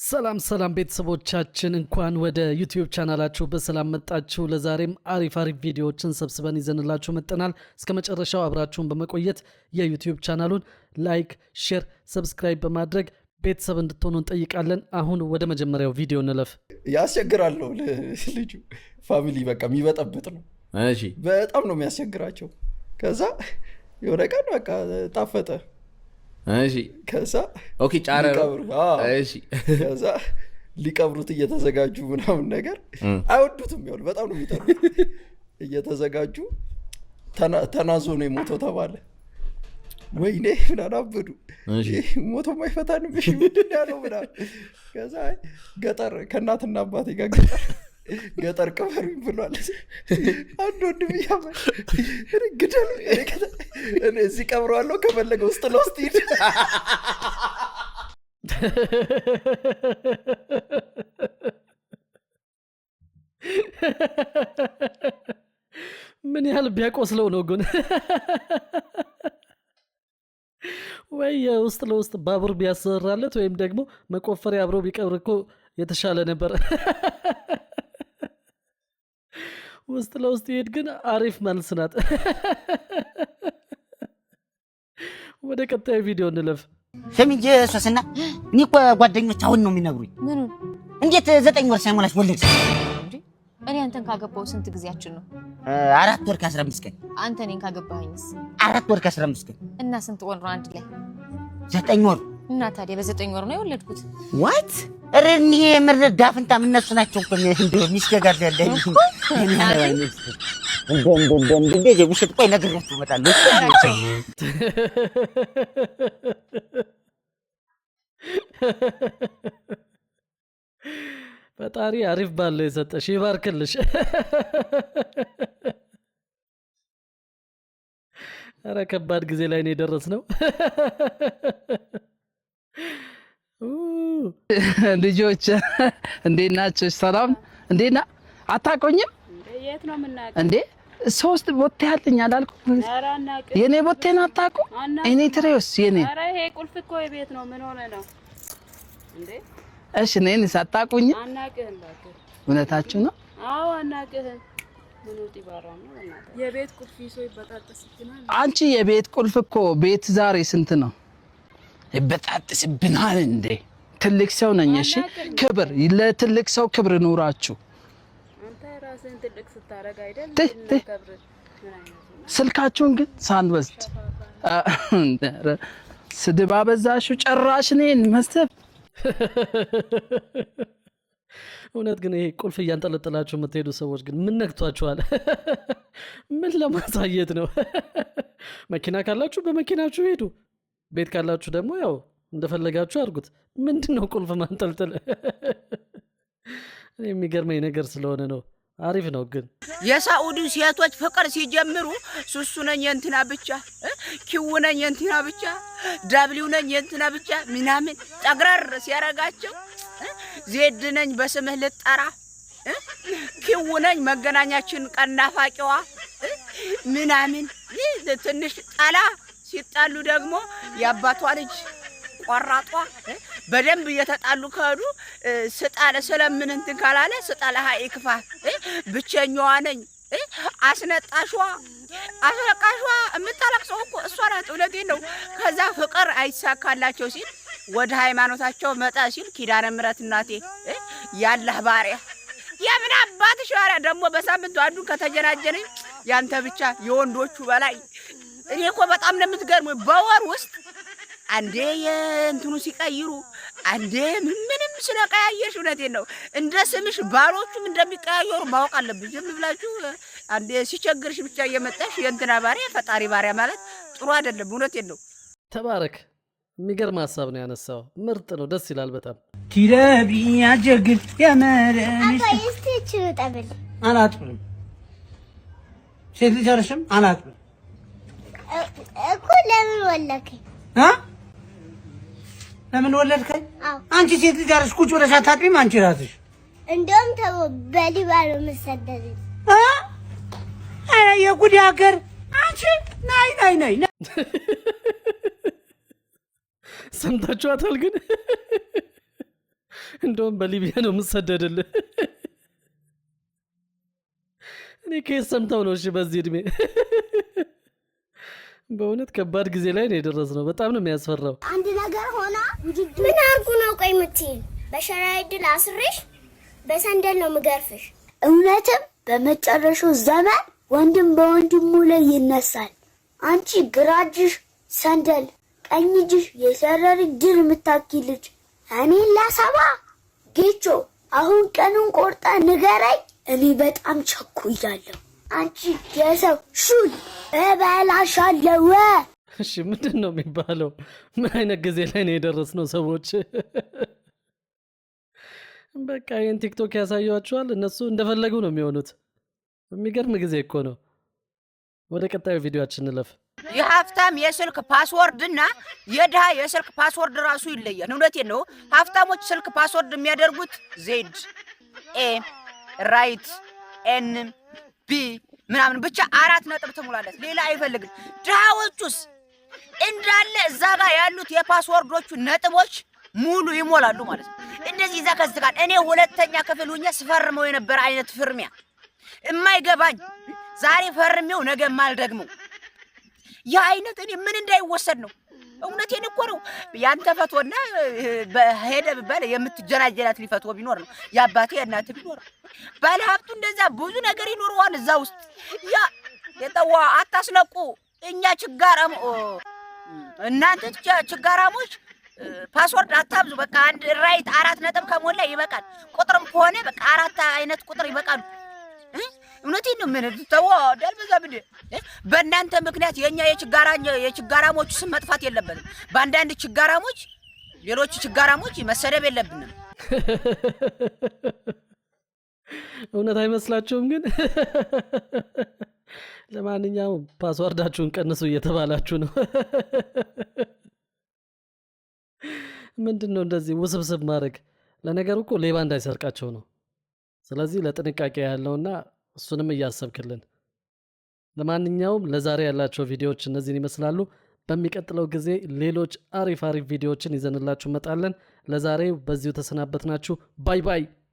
ሰላም ሰላም ቤተሰቦቻችን እንኳን ወደ ዩቲዩብ ቻናላችሁ በሰላም መጣችሁ። ለዛሬም አሪፍ ቪዲዮዎችን ሰብስበን ይዘንላችሁ መጥተናል። እስከ መጨረሻው አብራችሁን በመቆየት የዩቲዩብ ቻናሉን ላይክ፣ ሼር፣ ሰብስክራይብ በማድረግ ቤተሰብ እንድትሆኑ እንጠይቃለን። አሁን ወደ መጀመሪያው ቪዲዮ እንለፍ። ያስቸግራል ነው ልጁ ፋሚሊ በቃ የሚበጠብጥ ነው። እሺ በጣም ነው የሚያስቸግራቸው። ከዛ የሆነ ቀን በቃ ጣፈጠ። እሺ ከዛ ኦኬ ጫረ እሺ ከዛ ሊቀብሩት እየተዘጋጁ ምናምን ነገር አይወዱትም ይሆን በጣም ነው የሚጠሩት። እየተዘጋጁ ተናዞ ነው የሞተው ተባለ። ወይኔ ምናናበዱ ሞቶ ማይፈታን ምሽ ምንድን ያለው ምናምን። ከዛ ገጠር ከእናትና አባቴ ጋር ገጠር ቅበሩኝ ብሏል። አንድ ወንድም እያመን ግደሉ እኔ እዚህ ቀብረዋለሁ ከፈለገ ውስጥ ለውስጥ ሂድ። ምን ያህል ቢያቆስለው ነው ግን ወይ ውስጥ ለውስጥ ባቡር ቢያሰራለት ወይም ደግሞ መቆፈሪያ አብሮ ቢቀብር እኮ የተሻለ ነበር። ውስጥ ለውስጥ ይሄድ ግን አሪፍ መልስ ናት። ወደ ቀጣዩ ቪዲዮ እንለፍ። ሰሚጄ ሶስና እኔ እኮ ጓደኞች አሁን ነው የሚነግሩኝ። ምኑን? እንዴት 9 ወር ሳይሞላሽ ወለድሽ? እኔ አንተን ካገባው ስንት ጊዜያችን ነው? 4 ወር ከ15 ቀን። አንተ እኔን ካገባኸኝስ? 4 ወር ከ15 ቀን። እና ስንት ወር ነው አንድ ላይ? 9 ወር። እና ታዲያ በ9 ወር ነው የወለድኩት። ዋት ረኒ ምርዳ ፍንታ ምነሱ ናቸው እኮ እንደው ሚስገጋር ያለኝ እኔ አላየሁት። እንደ ውሸት ቆይ ነግሬያችሁ እመጣለሁ። ፈጣሪ አሪፍ ባለ የሰጠሽ ይባርክልሽ። ኧረ ከባድ ጊዜ ላይ ነው የደረስነው። ልጆች እንዴት ናችሁ? ሰላም እንዴና አታቆኝም እንዴ? 3 ቦቴ ያለኝ አላልኩም? የኔ ቦቴን አታቁ? እኔ ትሬውስ የኔ አረ ይሄ ቁልፍ እኮ የቤት ነው። ምን ሆነ ነው እንዴ? እሺ ነኝ ሳታቁኝ? አናቀህም ባክ። እውነታችሁ ነው? አዎ አናቀህም። ምን ወጥ ይባራው ነው እናንተ? የቤት ቁልፍ ይዞ ይበጣጥስብናል። አንቺ የቤት ቁልፍ እኮ ቤት ዛሬ ስንት ነው? ይበጣጥስብናል እንዴ? ትልቅ ሰው ነኝ። እሺ ክብር ለትልቅ ሰው ክብር ኑራችሁ። አንተ ራስህን ትልቅ ስታረጋ አይደል? ከብር ምን አይነት ስልካችሁን ግን ሳንወስድ ስድብ አበዛሽው ጭራሽ እኔን መስደብ። እውነት ግን ይሄ ቁልፍ እያንጠለጠላችሁ የምትሄዱ ሰዎች ግን ምን ነክቷችኋል? ምን ለማሳየት ነው? መኪና ካላችሁ በመኪናችሁ ሄዱ። ቤት ካላችሁ ደግሞ ያው እንደፈለጋችሁ አድርጉት። ምንድነው ቁልፍ ማንጠልጠል? የሚገርመኝ ነገር ስለሆነ ነው። አሪፍ ነው ግን የሳኡዲ ሴቶች ፍቅር ሲጀምሩ ሱሱ ነኝ እንትና ብቻ፣ ኪው ነኝ እንትና ብቻ፣ ዳብሊው ነኝ እንትና ብቻ ምናምን ጠግረር ሲያረጋቸው ዜድ ነኝ በስምህ ልጠራ፣ ኪው ነኝ መገናኛችን ቀናፋቂዋ ምናምን ትንሽ ጠላ ሲጣሉ ደግሞ ያባቷ ልጅ ቆራጧ በደንብ እየተጣሉ ከሄዱ ስጣለ ስለምን እንትን ካላለ ስጣለ ሃይ ክፋ ብቸኛዋ ነኝ አስነጣሿ አስለቃሿ የምታለቅሰው እኮ እሷ ናት። እውነቴን ነው። ከዛ ፍቅር አይሳካላቸው ሲል ወደ ሃይማኖታቸው መጣ ሲል ኪዳነ ምሕረት እናቴ ያላህ ባሪያ የምን አባትሽ ባሪያ ደግሞ በሳምንቱ አንዱን ከተጀናጀነኝ ያንተ ብቻ የወንዶቹ በላይ። እኔ እኮ በጣም ነው የምትገርመው። በወር ውስጥ አንዴ የእንትኑ ሲቀይሩ አንዴ ምንም ስለቀያየርሽ እውነቴን ነው እንደ ስምሽ ባሎቹም እንደሚቀያየሩ ማወቅ አለብሽ። ዝም ብላችሁ አንዴ ሲቸግርሽ ብቻ እየመጣሽ የእንትና ባሪያ ፈጣሪ ባሪያ ማለት ጥሩ አይደለም። እውነቴን ነው። ተባረክ። የሚገርም ሀሳብ ነው ያነሳው። ምርጥ ነው። ደስ ይላል በጣም። ኪረቢ ያጀግል ያመረሽ አባይስቴች ጠብል አላጥብም። ሴት ልጅ አርሽም አላጥብም እኮ ለምን ወለከኝ? ለምን ወለድከኝ? አንቺ ሴት ልጅ አርሽ ቁጭ ብለሽ አታጥቢም? አንቺ ራስሽ እንደውም ተው በሊባኖ መሰደድ የጉድ ሀገር አንቺ ናይ ሰምታችኋታል ግን እንደውም በሊቢያ ነው የምሰደድልህ። እኔ ከየት ሰምተው ነው? እሺ በዚህ እድሜ በእውነት ከባድ ጊዜ ላይ ነው የደረስነው። በጣም ነው የሚያስፈራው። አንድ ነገር ሆና ምን አርጉ ነው ቆይ የምትይኝ? በሸራይ ድል አስሬሽ በሰንደል ነው ምገርፍሽ። እውነትም በመጨረሻው ዘመን ወንድም በወንድሙ ላይ ይነሳል። አንቺ ግራ እጅሽ ሰንደል፣ ቀኝ እጅሽ የሰረሪ ድል የምታኪልጅ እኔን ላሰባ ጌቾ፣ አሁን ቀኑን ቆርጣ ንገረኝ። እኔ በጣም ቸኩያለሁ። አንቺ የሰው ሹል እበላሻለሁ። እሺ ምንድን ነው የሚባለው? ምን አይነት ጊዜ ላይ ነው የደረስነው ሰዎች? በቃ ይህን ቲክቶክ ያሳያችኋል፣ እነሱ እንደፈለጉ ነው የሚሆኑት። የሚገርም ጊዜ እኮ ነው። ወደ ቀጣዩ ቪዲዮአችን እንለፍ። የሀብታም የስልክ ፓስወርድ እና የድሃ የስልክ ፓስወርድ ራሱ ይለያል። እውነቴን ነው። ሀብታሞች ስልክ ፓስወርድ የሚያደርጉት ዜድ ኤ ራይት ኤን ቢ ምናምን ብቻ 4 ነጥብ ትሙላለት፣ ሌላ አይፈልግም። ድሃዎቹስ እንዳለ እዛ ጋር ያሉት የፓስወርዶቹ ነጥቦች ሙሉ ይሞላሉ ማለት ነው። እንደዚህ ይዘከዝካል። እኔ 2ኛ ክፍል ሆኜ ስፈርመው የነበረ አይነት ፍርሚያ የማይገባኝ ዛሬ ፈርሜው ነገ ማልደግመው ያ አይነት እኔ ምን እንዳይወሰድ ነው። እውነቴን እኮ ነው። ያንተ ፈቶና በሄደ በለ የምትጀናጀናት ሊፈቶ ቢኖር ነው ያባቴ እናት ቢኖር ባለ ሀብቱ እንደዛ ብዙ ነገር ይኖርዋል እዛ ውስጥ። ያ የጠዋ አታስለቁ። እኛ ችጋራም እናንተ ችጋራሞች ፓስወርድ አታብዙ። በቃ አንድ ራይት 4 ነጥብ ከሞላ ይበቃል። ቁጥርም ከሆነ በቃ 4 አይነት ቁጥር ይበቃሉ። እውነቴን ነው። ምን ተው ዳልበዛ ብደ በእናንተ ምክንያት የኛ የችጋራሞች ስም መጥፋት የለበትም። በአንዳንድ ችጋራሞች ሌሎች ችጋራሞች መሰደብ የለብንም። እውነት አይመስላችሁም? ግን ለማንኛውም ፓስወርዳችሁን ቀንሱ እየተባላችሁ ነው። ምንድን ነው እንደዚህ ውስብስብ ማድረግ? ለነገሩ እኮ ሌባ እንዳይሰርቃቸው ነው። ስለዚህ ለጥንቃቄ ያለውና እሱንም እያሰብክልን። ለማንኛውም ለዛሬ ያላቸው ቪዲዮዎች እነዚህን ይመስላሉ። በሚቀጥለው ጊዜ ሌሎች አሪፍ ቪዲዮዎችን ይዘንላችሁ መጣለን። ለዛሬው በዚሁ ተሰናበትናችሁ። ባይ ባይ።